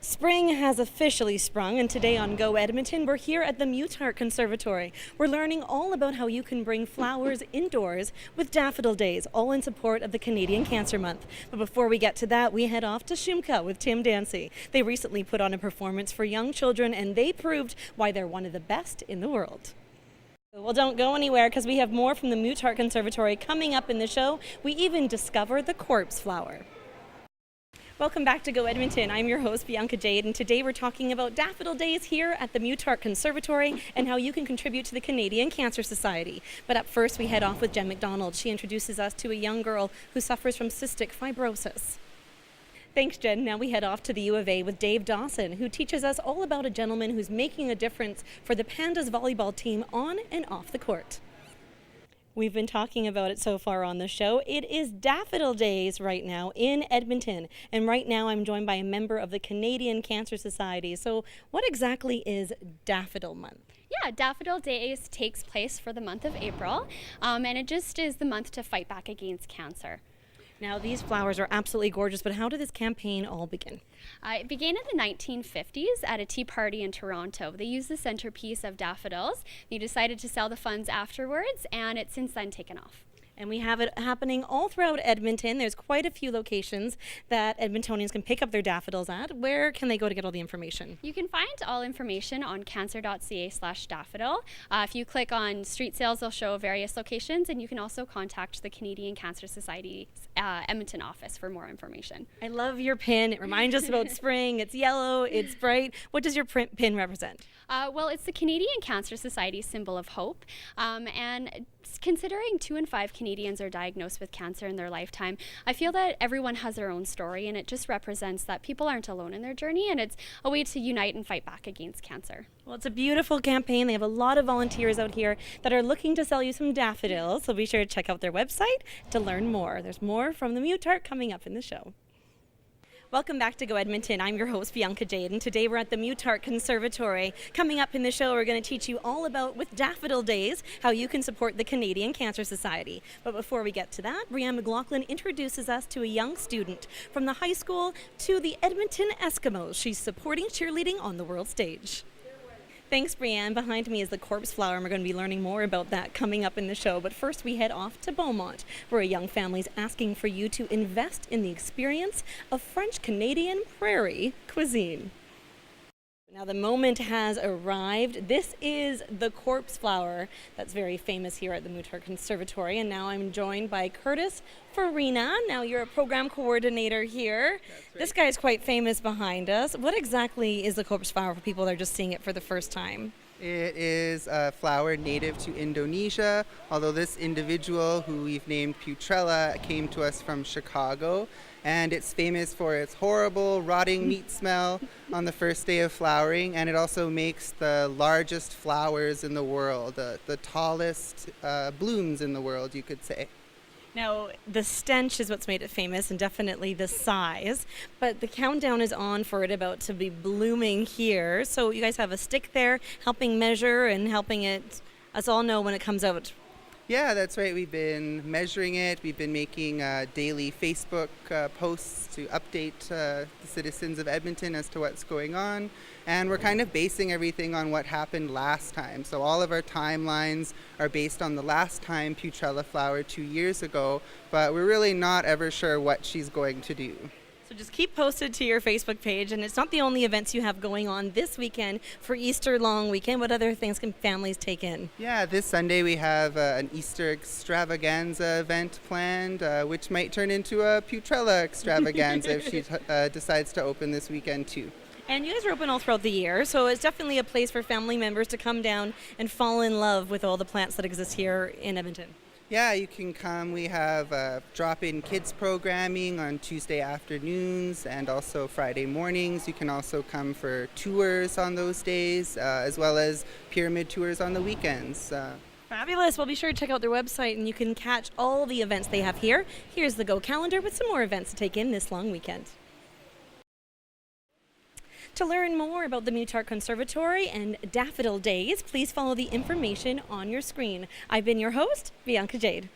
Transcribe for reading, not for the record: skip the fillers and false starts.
Spring has officially sprung, and today on Go Edmonton, we're here at the Muttart Conservatory. We're learning all about how you can bring flowers indoors with Daffodil Days, all in support of the Canadian Cancer Month. But before we get to that, we head off to Shimka with Tim Dancy. They recently put on a performance for young children, and they proved why they're one of the best in the world. Well, don't go anywhere because we have more from the Muttart Conservatory coming up in the show. We even discover the corpse flower. Welcome back to Go Edmonton. I'm your host, Bianca Jade, and today we're talking about Daffodil Days here at the Muttart Conservatory and how you can contribute to the Canadian Cancer Society. But up first, we head off with Jen McDonald. She introduces us to a young girl who suffers from cystic fibrosis. Thanks, Jen. Now we head off to the U of A with Dave Dawson, who teaches us all about a gentleman who's making a difference for the Pandas volleyball team on and off the court. We've been talking about it so far on the show. It is Daffodil Days right now in Edmonton. And right now I'm joined by a member of the Canadian Cancer Society. So what exactly is Daffodil Month? Yeah, Daffodil Days takes place for the month of April. And it just is the month to fight back against cancer. Now, these flowers are absolutely gorgeous, but how did this campaign all begin? It began in the 1950s at a tea party in Toronto. They used the centerpiece of daffodils. They decided to sell the funds afterwards, and it's since then taken off. And we have it happening all throughout Edmonton. There's quite a few locations that Edmontonians can pick up their daffodils at. Where can they go to get all the information? You can find all information on cancer.ca/daffodil. If you click on street sales, they'll show various locations, and you can also contact the Canadian Cancer Society's Edmonton office for more information. I love your pin. It reminds us about spring. It's yellow, it's bright. What does your pin represent? Well, it's the Canadian Cancer Society's symbol of hope. And considering 2 in 5 Canadians are diagnosed with cancer in their lifetime, I feel that everyone has their own story, and it just represents that people aren't alone in their journey, and it's a way to unite and fight back against cancer. Well, it's a beautiful campaign. They have a lot of volunteers out here that are looking to sell you some daffodils, so be sure to check out their website to learn more. There's more from the Muttart coming up in the show. Welcome back to Go Edmonton. I'm your host, Bianca Jade, and today we're at the Muttart Conservatory. Coming up in the show, we're going to teach you all about, with Daffodil Days, how you can support the Canadian Cancer Society. But before we get to that, Brianne McLaughlin introduces us to a young student from the high school to the Edmonton Eskimos. She's supporting cheerleading on the world stage. Thanks, Brianne. Behind me is the corpse flower, and we're going to be learning more about that coming up in the show. But first, we head off to Beaumont, where a young family's asking for you to invest in the experience of French-Canadian prairie cuisine. Now the moment has arrived. This is the corpse flower that's very famous here at the Muttart Conservatory, and now I'm joined by Curtis Farina. Now you're a program coordinator here. That's right. This guy is quite famous behind us. What exactly is the corpse flower for people that are just seeing it for the first time? It is a flower native to Indonesia, although this individual, who we've named Putrella, came to us from Chicago, and it's famous for its horrible rotting meat smell on the first day of flowering, and it also makes the largest flowers in the world, the tallest blooms in the world, you could say. Now, the stench is what's made it famous, and definitely the size, but the countdown is on for it about to be blooming here. So you guys have a stick there helping measure and helping us all know when it comes out. Yeah, that's right. We've been measuring it. We've been making daily Facebook posts to update the citizens of Edmonton as to what's going on. And we're kind of basing everything on what happened last time. So all of our timelines are based on the last time Putrella flowered 2 years ago, but we're really not ever sure what she's going to do. So just keep posted to your Facebook page, and it's not the only events you have going on this weekend for Easter long weekend. What other things can families take in? Yeah, this Sunday we have an Easter extravaganza event planned, which might turn into a Putrella extravaganza if she decides to open this weekend too. And you guys are open all throughout the year, so it's definitely a place for family members to come down and fall in love with all the plants that exist here in Edmonton. Yeah, you can come. We have drop-in kids programming on Tuesday afternoons and also Friday mornings. You can also come for tours on those days, as well as pyramid tours on the weekends. Fabulous. Well, be sure to check out their website, and you can catch all the events they have here. Here's the Go calendar with some more events to take in this long weekend. To learn more about the Muttart Conservatory and Daffodil Days, please follow the information on your screen. I've been your host, Bianca Jade.